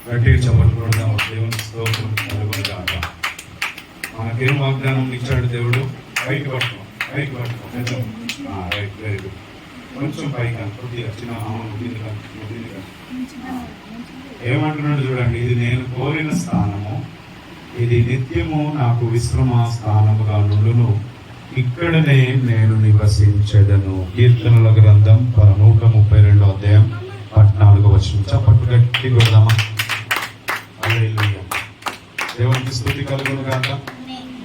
గట్టిగా చెప్పట్లు కొడదాం. దేవుని స్తోత్రం కలుగునుగాక. మనకేం వాగ్దానం ఇచ్చాడు దేవుడు? పైకి పట్టుకో, పైకి పట్టుకో. కొంచెం రైట్, వెరీ గుడ్. కొంచెం పైకి కొద్దిగా చిన్న ఏమంటున్నాడు చూడండి. ఇది నేను కోరిన స్థానము, ఇది నిత్యము నాకు విశ్రమ స్థానముగా నుండును, ఇక్కడనే నేను నివసించెదను. కీర్తనల గ్రంథం 132వ అధ్యాయం 14వ వచనం. చప్పట్లు గట్టి కొడదామా? హల్లెలూయా. దేవునికి స్తుతి కలుగును గాక,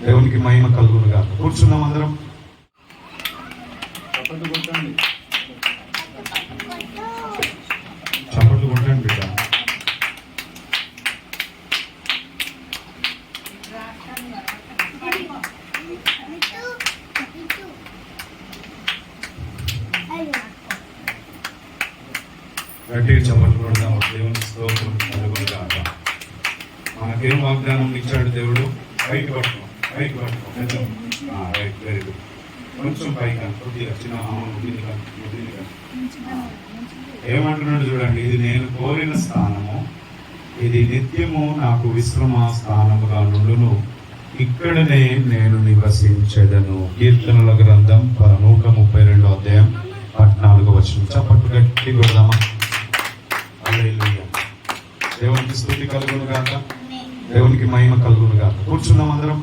దేవునికి మహిమ కలుగును గాక. కూర్చున్నాం అందరం. చప్పట్లు కొట్టండి, చప్పట్లు కొట్టండి బిడ్డ. గట్టిగా చప్పట్లు కొడదాం. దేవుని స్తోత్రం కలుగునుగాక. మనకేం వాగ్దానం ఇచ్చాడు దేవుడు? పైకి పట్టుకో, పైకి పట్టుకో. కొంచెం రైట్, వెరీ గుడ్. కొంచెం పైకి కొద్దిగా చిన్న ఏమంటున్నాడు చూడండి. ఇది నేను కోరిన స్థానము, ఇది నిత్యము నాకు విశ్రమ స్థానముగా నుండును, ఇక్కడనే నేను నివసించెదను. కీర్తనల గ్రంథం 132వ అధ్యాయం 14వ వచనం. చప్పట్లు గట్టి కొడదామా? హల్లెలూయా. దేవునికి స్తుతి కలుగును గాక, దేవునికి మహిమ కలుగును గాక. కూర్చున్నాం అందరం.